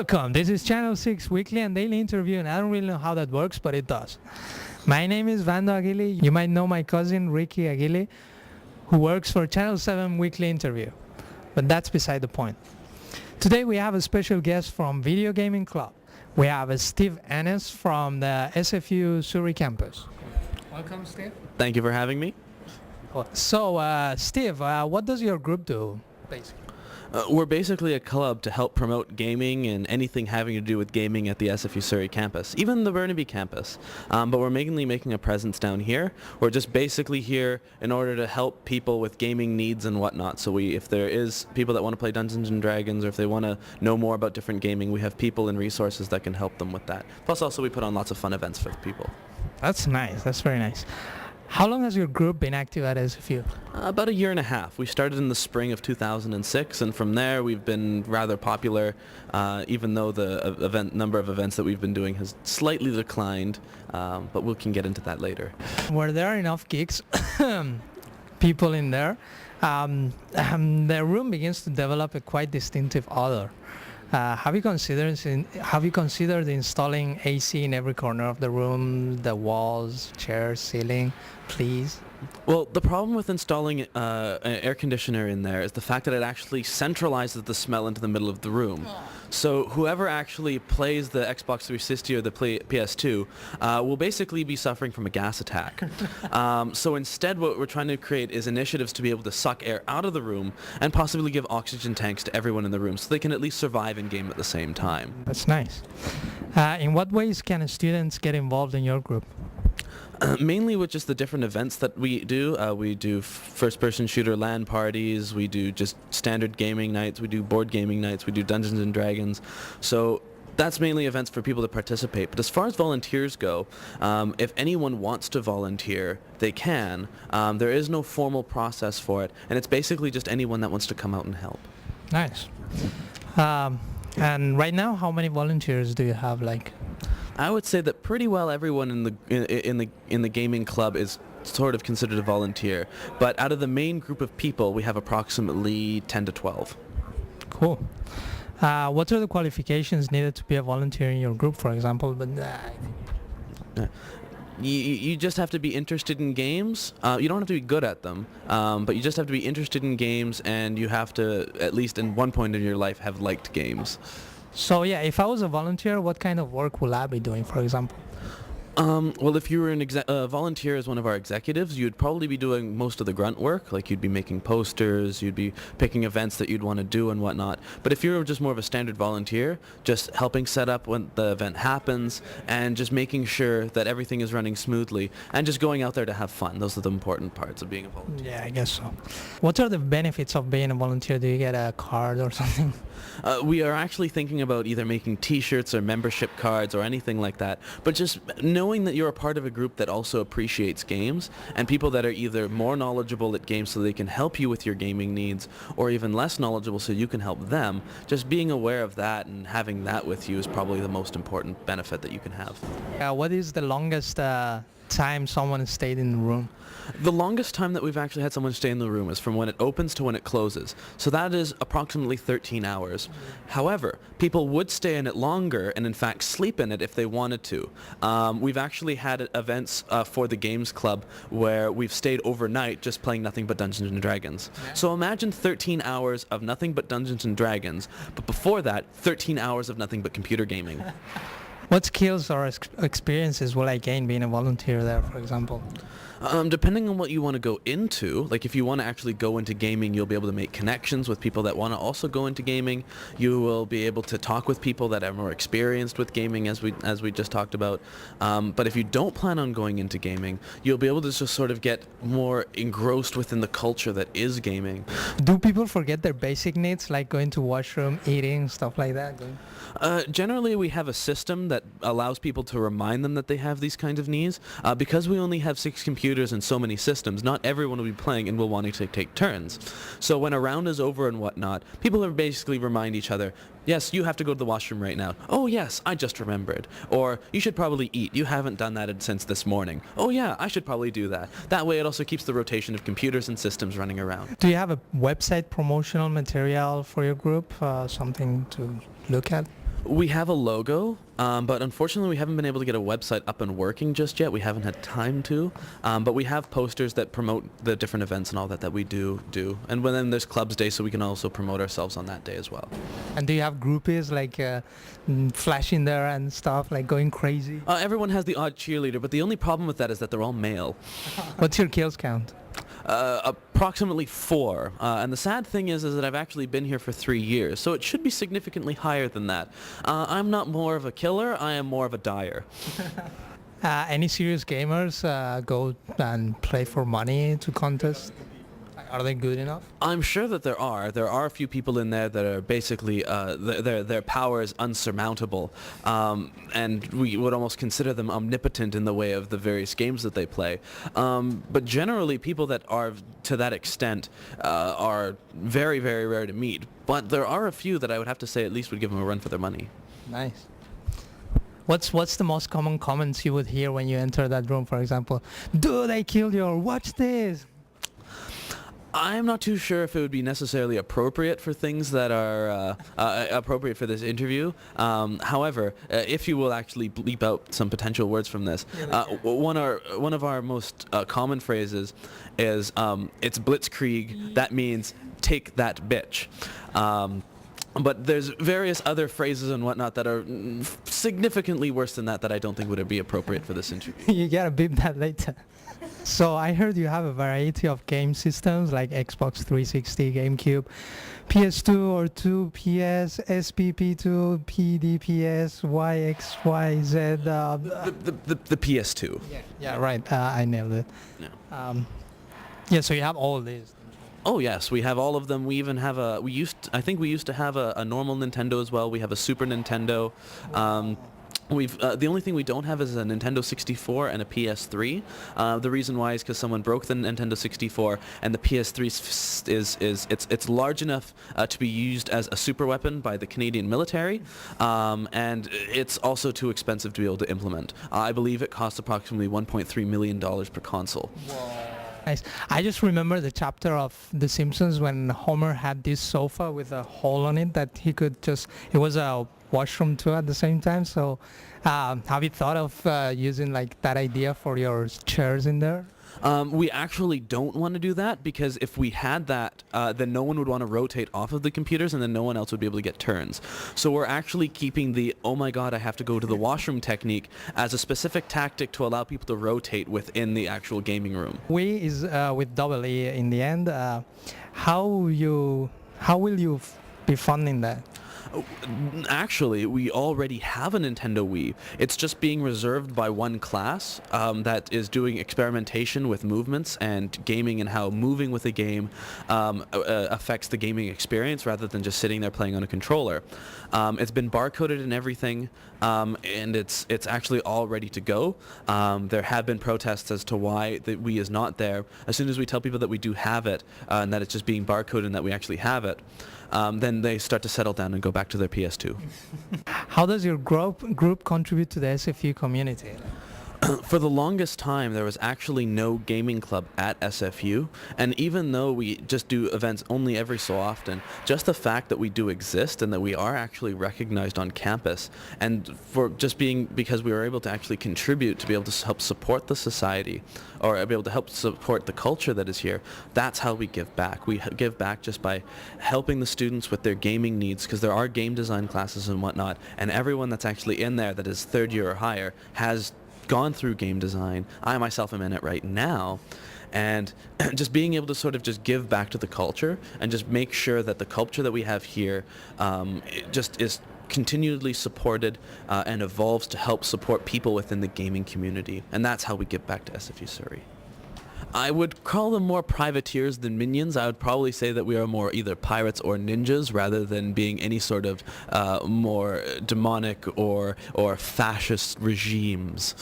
Welcome. This is Channel 6 weekly and daily interview, and I don't really know how that works, but it does. My name is Vandad Aghili. You might know my cousin Ricky Aghili, who works for Channel 7 weekly interview, but that's beside the point. Today we have a special guest from Video Gaming Club. We have Steve Ennis from the SFU Surrey campus. Welcome, Steve. Thank you for having me. So, Steve, what does your group do, basically? We're basically a club to help promote gaming and anything having to do with gaming at the SFU Surrey campus, even the Burnaby campus. But we're mainly making a presence down here. We're just basically here in order to help people with gaming needs and whatnot. So if there is people that want to play Dungeons and Dragons, or if they want to know more about different gaming, we have people and resources that can help them with that. Plus also we put on lots of fun events for the people. That's nice. That's very nice. How long has your group been active at SFU? About a year and a half. We started in the spring of 2006, and from there we've been rather popular, even though the number of events that we've been doing has slightly declined, but we can get into that later. Were there enough geeks, people in there? The room begins to develop a quite distinctive odor. Have you considered installing AC in every corner of the room, the walls, chairs, ceiling, please? Well, the problem with installing an air conditioner in there is the fact that it actually centralizes the smell into the middle of the room. So whoever actually plays the Xbox 360 or the PS2 will basically be suffering from a gas attack. So instead what we're trying to create is initiatives to be able to suck air out of the room and possibly give oxygen tanks to everyone in the room so they can at least survive in game at the same time. That's nice. In what ways can students get involved in your group? Mainly with just the different events that we do. We do first-person shooter LAN parties, we do just standard gaming nights, we do board gaming nights, we do Dungeons and Dragons. So that's mainly events for people to participate. But as far as volunteers go, if anyone wants to volunteer, they can. There is no formal process for it, and it's basically just anyone that wants to come out and help. Nice. And right now, how many volunteers do you have? I would say that pretty well everyone in the gaming club is sort of considered a volunteer. But out of the main group of people, we have approximately 10 to 12. Cool. What are the qualifications needed to be a volunteer in your group, for example? You just have to be interested in games. You don't have to be good at them, but you just have to be interested in games, and you have to, at least in one point in your life, have liked games. So yeah, if I was a volunteer, what kind of work will I be doing, for example? Well, if you were a volunteer as one of our executives, you'd probably be doing most of the grunt work, like you'd be making posters, you'd be picking events that you'd want to do and whatnot. But if you're just more of a standard volunteer, just helping set up when the event happens and just making sure that everything is running smoothly and just going out there to have fun. Those are the important parts of being a volunteer. Yeah, I guess so. What are the benefits of being a volunteer? Do you get a card or something? We are actually thinking about either making t-shirts or membership cards or anything like that, but just knowing that you're a part of a group that also appreciates games, and people that are either more knowledgeable at games so they can help you with your gaming needs, or even less knowledgeable so you can help them, just being aware of that and having that with you is probably the most important benefit that you can have. What is the longest time someone stayed in the room? The longest time that we've actually had someone stay in the room is from when it opens to when it closes. So that is approximately 13 hours. However, people would stay in it longer and in fact sleep in it if they wanted to. We've actually had events for the Games Club where we've stayed overnight just playing nothing but Dungeons and Dragons. Yeah. So imagine 13 hours of nothing but Dungeons and Dragons, but before that, 13 hours of nothing but computer gaming. What skills or experiences will I gain being a volunteer there, for example? Depending on what you want to go into, like if you want to actually go into gaming, you'll be able to make connections with people that want to also go into gaming. You will be able to talk with people that are more experienced with gaming, as we just talked about. But if you don't plan on going into gaming, you'll be able to just sort of get more engrossed within the culture that is gaming. Do people forget their basic needs, like going to washroom, eating, stuff like that? Generally, we have a system that allows people to remind them that they have these kinds of needs. Because we only have 6 computers and so many systems, not everyone will be playing and will want to take turns. So when a round is over and whatnot, people will basically remind each other, yes, you have to go to the washroom right now. Oh yes, I just remembered. Or you should probably eat. You haven't done that since this morning. Oh yeah, I should probably do that. That way it also keeps the rotation of computers and systems running around. Do you have a website promotional material for your group? Something to look at? We have a logo, but unfortunately we haven't been able to get a website up and working just yet. We haven't had time to, but we have posters that promote the different events and all that we do. And then there's Clubs Day, so we can also promote ourselves on that day as well. And do you have groupies like flashing there and stuff, like going crazy? Everyone has the odd cheerleader, but the only problem with that is that they're all male. What's your kills count? Approximately 4. And the sad thing is that I've actually been here for 3 years, so it should be significantly higher than that. I'm not more of a killer, I am more of a dyer. Any serious gamers go and play for money to contests? Are they good enough? I'm sure that there are. There are a few people in there that are basically, their power is unsurmountable, and we would almost consider them omnipotent in the way of the various games that they play. But generally, people that are to that extent are very, very rare to meet. But there are a few that I would have to say at least would give them a run for their money. Nice. What's the most common comments you would hear when you enter that room, for example? Dude, I killed you, or watch this. I'm not too sure if it would be necessarily appropriate for things that are appropriate for this interview. However, if you will actually bleep out some potential words from this, one of our most common phrases is it's blitzkrieg. That means take that bitch. But there's various other phrases and whatnot that are significantly worse than that I don't think would be appropriate for this interview. You gotta beep that later. So I heard you have a variety of game systems like Xbox 360, GameCube, PS2 or 2, PS, SPP2, PDPS, YXYZ. The PS2. Yeah, right. I nailed it. Yeah. So you have all of these. Oh yes, we have all of them. We even have I think we used to have a normal Nintendo as well. We have a Super Nintendo. The only thing we don't have is a Nintendo 64 and a PS3. The reason why is because someone broke the Nintendo 64, and the PS3 it's large enough to be used as a super weapon by the Canadian military, and it's also too expensive to be able to implement. I believe it costs approximately $1.3 million per console. Nice. I just remember the chapter of The Simpsons when Homer had this sofa with a hole on it that he could just, it was a washroom too at the same time. So have you thought of using like that idea for your chairs in there? We actually don't want to do that, because if we had that, then no one would want to rotate off of the computers, and then no one else would be able to get turns. So we're actually keeping the, oh my god, I have to go to the washroom technique as a specific tactic to allow people to rotate within the actual gaming room. We is with double E in the end. How will you be funding that? Actually, we already have a Nintendo Wii. It's just being reserved by one class that is doing experimentation with movements and gaming, and how moving with a game affects the gaming experience rather than just sitting there playing on a controller. It's been barcoded and everything, and it's actually all ready to go. There have been protests as to why the Wii is not there. As soon as we tell people that we do have it, and that it's just being barcoded and that we actually have it, then they start to settle down and go back to their PS2. How does your group contribute to the SFU community? For the longest time, there was actually no gaming club at SFU, and even though we just do events only every so often, just the fact that we do exist and that we are actually recognized on campus, and for just because we were able to actually contribute to be able to help support the society, or be able to help support the culture that is here, that's how we give back. We give back just by helping the students with their gaming needs, because there are game design classes and whatnot, and everyone that's actually in there that is third year or higher has gone through game design. I myself am in it right now, and just being able to sort of just give back to the culture and just make sure that the culture that we have here it just is continually supported and evolves to help support people within the gaming community, and that's how we give back to SFU Surrey. I would call them more privateers than minions. I would probably say that we are more either pirates or ninjas, rather than being any sort of more demonic or fascist regimes.